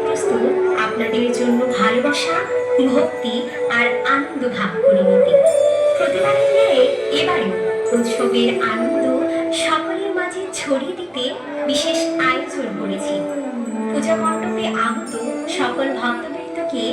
প্রস্তুত আপনাদের জন্য ভালোবাসা, ভক্তি আর আনন্দ ভাগ করে নিতে। প্রতিবারের ন্যায় এবারেও উৎসবের আনন্দ সকলের মাঝে ছড়িয়ে দিতে বিশেষ আয়োজন করেছি। পূজা মণ্ডপে আগত সকল ভক্তবৃন্দকে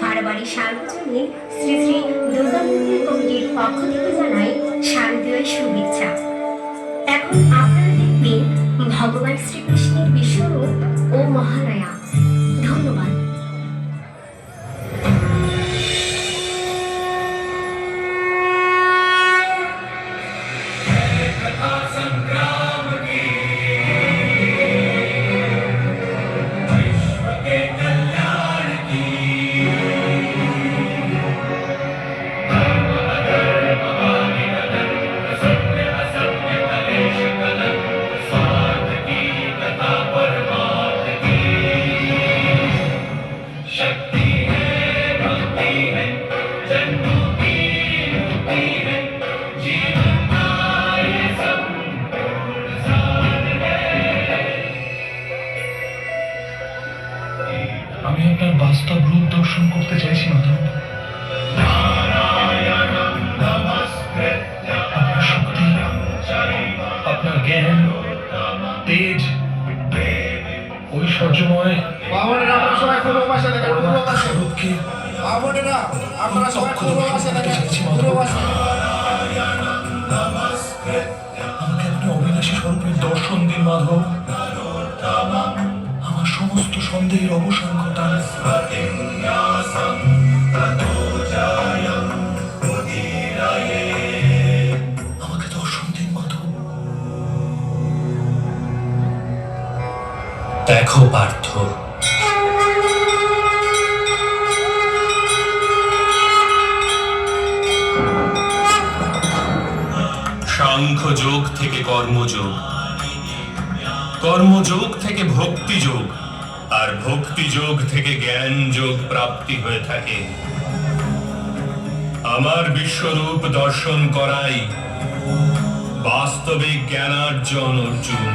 বারবারই সার্বজনীন শ্রী শ্রী দুর্গা মন্দির কমিটির পক্ষ থেকে জানাই শারদীয় শুভেচ্ছা। এখন আপনারা দেখবেন ভগবান শ্রীকৃষ্ণের বিশ্বরূপ ও মহালয়া। ধন্যবাদ। আমি আপনার বাস্তব রূপ দর্শন করতে চাইছি মাধব। আপনার শক্তি, আপনার জ্ঞান, তেজ, ঐশ্বর্যময় স্বরূপকে আমাকে আপনি অবিনাশী স্বরূপের দর্শন দিন মাধব। আমার সমস্ত সন্দেহের অবসান ঘটান। আমাকে দর্শন দিন মাধব। দেখো পার্থ, সাংখ্য যোগ থেকে কর্মযোগ, কর্মযোগ থেকে ভক্তি যোগ, আর ভক্তি যোগ থেকে জ্ঞান যোগ প্রাপ্তি হয়ে থাকে। আমার বিশ্বরূপ দর্শন করাই বাস্তবিক জ্ঞানার্জন অর্জুন।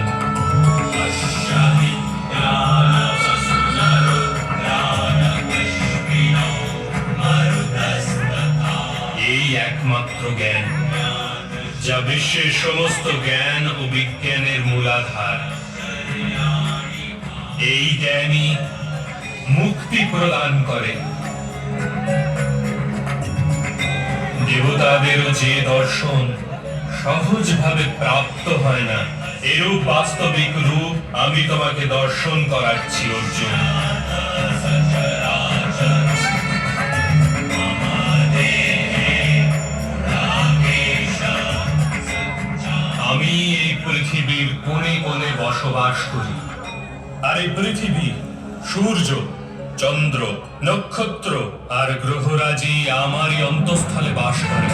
এই একমাত্র জ্ঞান যা বিশ্বের সমস্ত জ্ঞান ও বিজ্ঞানের মূলাধার। এই জ্ঞানই মুক্তি প্রদান করে। দেবতাদেরও যে দর্শন সহজভাবে প্রাপ্ত হয় না, এরূপ বাস্তবিক রূপ আমি তোমাকে দর্শন করাচ্ছি অর্জুন। আমি এই পৃথিবীর কোণে কোণে বসবাস করি, আর এই পৃথিবী সূর্য, চন্দ্র, নক্ষত্র আর গ্রহরাজি আমারই অন্তঃস্থলে বাস করে।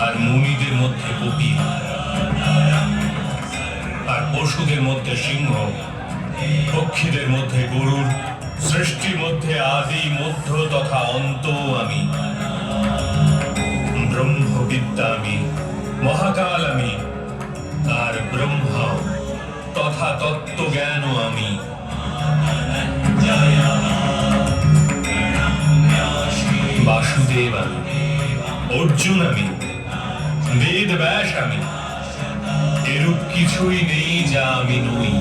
আর মুনিদের মধ্যে কপিল, আর পশুদের মধ্যে সিংহ, পক্ষীদের মধ্যে গরুড়, সৃষ্টির মধ্যে আদি, মধ্য তথা অন্ত আমি। ব্রহ্মবিদ্যা আমি, মহাকাল আমি, আর ব্রহ্মা তথা তত্ত্বজ্ঞানও আমি। বাসুদেব আমি, অর্জুন আমি, বেদ ব্যাস আমি। এরূপ কিছুই নেই যা আমি নই।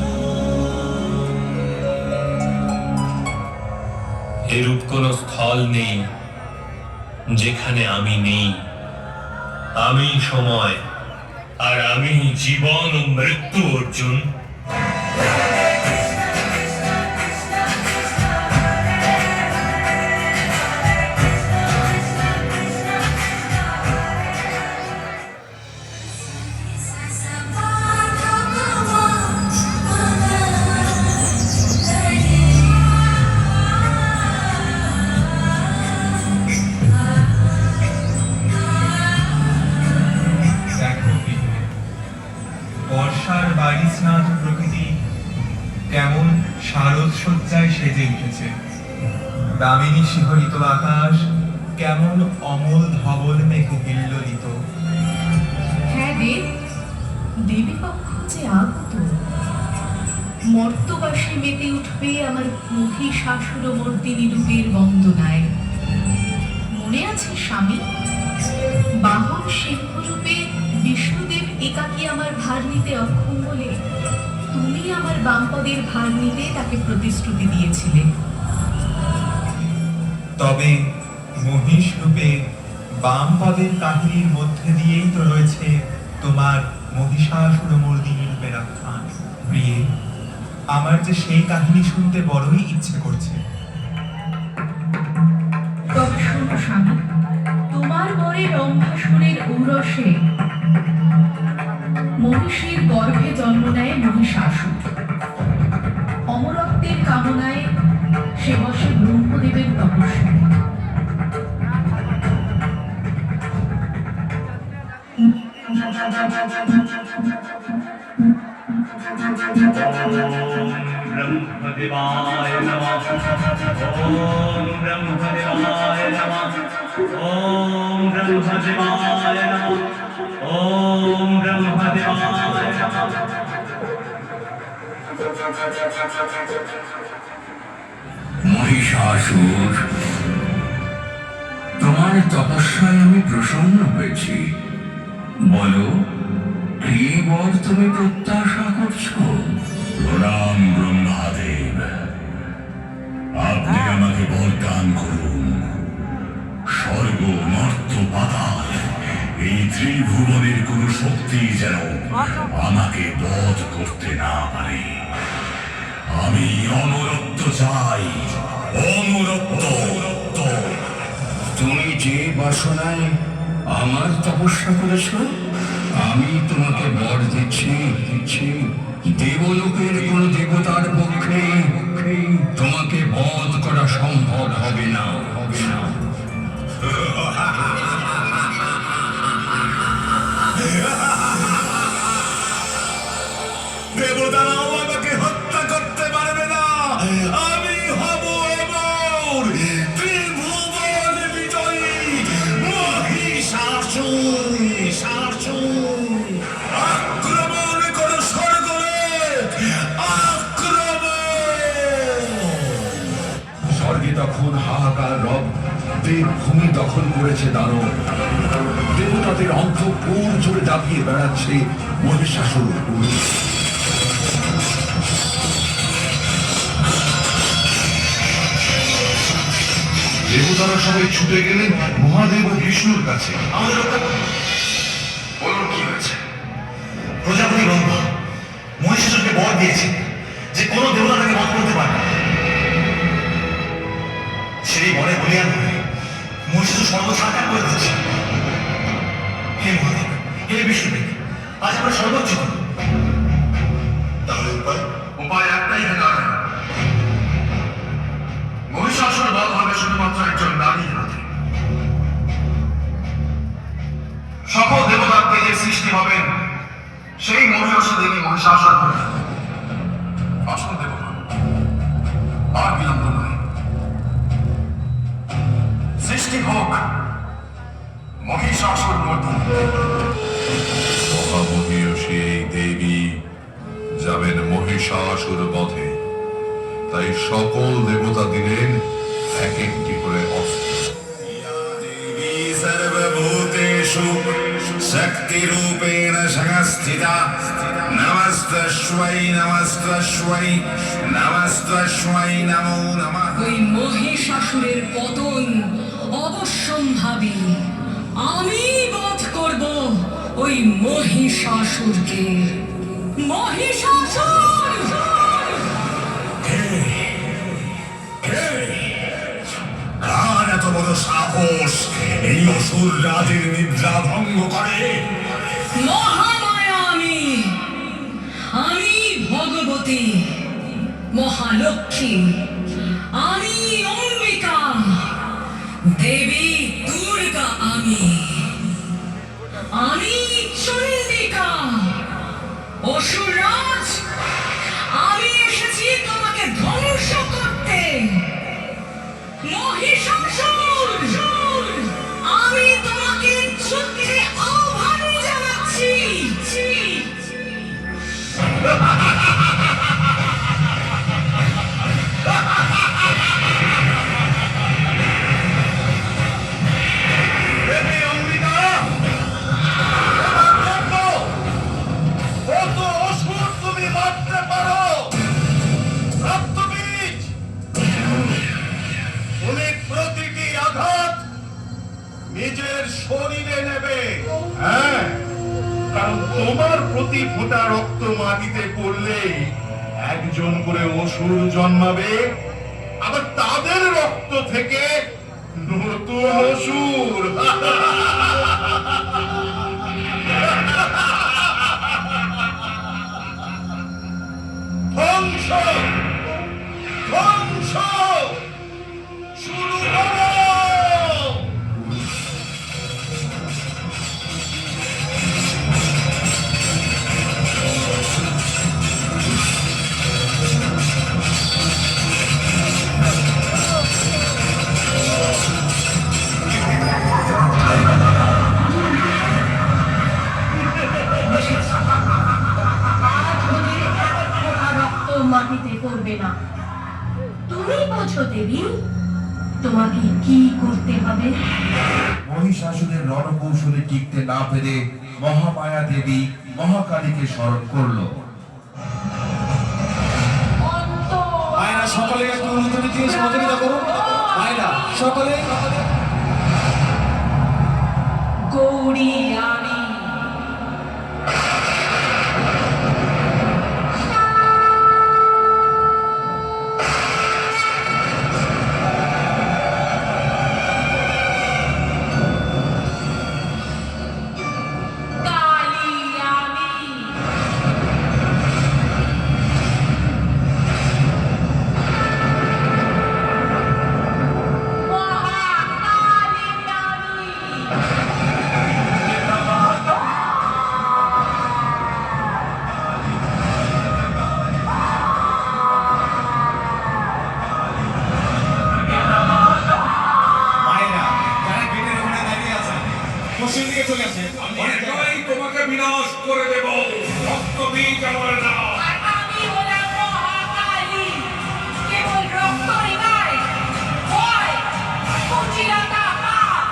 এরূপ কোন স্থল নেই যেখানে আমি নেই। আমি সময়, আর আমি জীবন ও মৃত্যু অর্জুন। স্নাত প্রকৃতি কেমন শারদ সজ্জায় সেজে উঠেছে। দামিনী শিহরিত আকাশ কেমন অমল ধবল মেঘে হিল্লোলিত। হ্যাঁ রে, দেবী পক্ষ যে আগত, মর্তবাসী মেতে উঠবে আমার মহিষাসুর মর্দিনী রূপের বন্দনায়। মনে আছে স্বামী, বাহন সিংহরূপে বিষ্ণুদেব একাকী আমার ভার নিতে অক্ষম বলে তুমি আমার বামপদের ভার নিতে তাকে প্রতিশ্রুতি দিয়েছিলে। তবে মহিষ রূপে বাম পদের কাহিনীর মধ্যে দিয়েই তো রয়েছে তোমার মহিষাসুর মর্দিনী রূপের আখ্যান। প্রিয়ে, আমার যে সেই কাহিনী শুনতে বড়ই ইচ্ছে করছে। তবে শোনো স্বামী, তোমার বরে রম্ভাসুরের ঔরসে মহিষীর গর্ভে জন্ম নেয় মহিষাসুর। অমরত্বের কামনায় সে বসে ব্রহ্মদেবের তপস্যা। ब्रह्मदेवाय नमः। ॐ ब्रह्मदेवाय नमः। ॐ ब्रह्मदेवाय नमः। ॐ ब्रह्मदेवाय नमः। মহিষাসুর, তোমার তপস্যায় আমি প্রসন্ন হয়েছি। বলো, কি বর তুমি প্রত্যাশা করছো? প্রণাম ব্রহ্মাদেব, আপনি আমাকে বরদান করুন। স্বর্গ, মর্ত, পাতাল, এই ত্রিভুবনের কোন শক্তি যেন আমাকে বধ করতে না পারে। আমি অমরত্ব চাই, অমরত্ব। তুমি যে বাসনায় আমার তপস্যা করেছ, আমি তোমাকে বর দিচ্ছি। দেবলোকের কোন দেবতার পক্ষে তোমাকে বধ করা সম্ভব হবে না। দেবতারাও আমাকে হত্যা করতে পারবে না। আমি হব অমর, ত্রিভুবন বিজয়ী মহিষাসুর। আক্রমণ করো স্বর্গলোক, আক্রমণ! স্বর্গে তখন হাহাকার রব, দেবভূমি দখল করেছে দানব। দেবতাদের অন্তঃপুর জুড়ে দাপিয়ে বেড়াচ্ছে মহিষাসুর। দেবতারা সবাই ছুটে গেলেন মহাদেব ও বিষ্ণুর কাছে। বলুন কি হয়েছে? প্রজাপতি ব্রহ্মা মহিষাসুরকে বর দিয়েছে যে কোনো দেবতা তাকে বধ করতে পারবে না। সেই বরে বলিয়ান হয়ে মহিষাসুর স্বর্গ সাকার করে দিচ্ছে। হে মহাদেব, হে বিষ্ণুদেব, আজ আমরা সর্বোচ্চ করব। তাহলে উপায় একটাই হে নারায়ণ। মহিষাসুর বধ হবে শুধুমাত্র একজন নারীর হাতে। সকল দেবতার তেজের সৃষ্টি হবেন সেই মহিষাসুর দেবী মহিষাসুর। আসুন দেবতা, আর বিলম্ব নয়, সৃষ্টি হোক মহিষাসুর মর্দিনী। মহামহিষী এই দেবী যাবেন মহিষাসুর বধে, তাই সকল দেবতা দিলেন এক একটি করে অস্ত্র। দেবী সর্বভূতেষু শক্তিরূপেণ সংস্থিতা। নমস্তস্मै নমস্তস্मै নমস্তস্मै নমো নমঃ। ওই মহিষাসুরের পতন অবশ্যম্ভাবী। আমি বধ করব ওই মহিষাসুরকে। মহিষাসুর! কার এত বড় সাহস এই অসুর রাজের নিদ্রা ভঙ্গ করে? মহামায়া আমি, আমি ভগবতী, মহালক্ষ্মী, আমি অম্বিকা, দেবী দুর্গা আমি, আমি চণ্ডিকা। অসুররাজ, আমি এসেছি তোমাকে ধ্বংস করতে। মহিষাসুর! নিজের শরীরে নেবে। হ্যাঁ, কারণ তোমার প্রতি ফোঁটা রক্ত মাটিতে পড়লে একজন করে অসুর জন্মাবে, আবার তাদের রক্ত থেকে নতুন অসুর। ধ্বংস, ধ্বংস, শুরু করো। রক্ত মাটিতে পড়বে না। তুমি বোঝো দেবী, তোমাকে কি করতে হবে। মহিষাসুরের রণকৌশলে টিকতে না পেরে মহামায়া দেবী মহাকালীকে স্মরণ করল। মায়েরা সকলে একটু উলুধ্বনি দিয়ে সহযোগিতা করুন। মায়েরা সকলে। গৌরী আমি কালী আমি মহাকালী আমি মায়েরা যারা গেটের ওখানে দাঁড়িয়ে আছেন, পশ্চিম দিকে চলে আসেন। তোমাকে বিনাশ করে দেব, রক্ত বীজ আমার না। আমি হলাম মহাকালী, কেবল রক্তই নয়, ভয়, কুচিলতা, পাপ,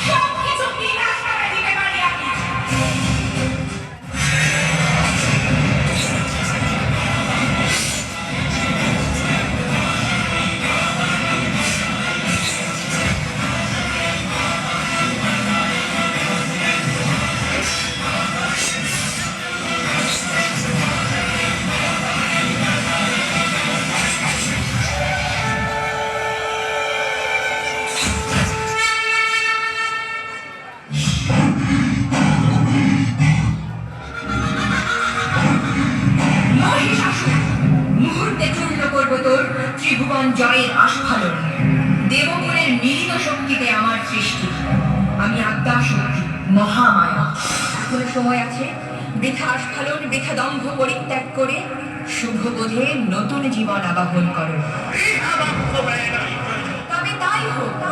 সবকিছু বিনাশ করে দিতে পারি আমি। মহিষাসুর, মুহূর্তে চূর্ণ করব তোর ত্রিভুবন জয়ের আস্ফালন। দেবগুণের মিলিত শক্তিতে আমার সৃষ্টি। আমি আদ্যা শক্তি, মহামায়া। এখনো সময় আছে বৃথা আস্ফালন, বৃথা দম্ভ পরিত্যাগ করে শুভ বোধে নতুন জীবন আবাহন করো। তবে তাই হোক।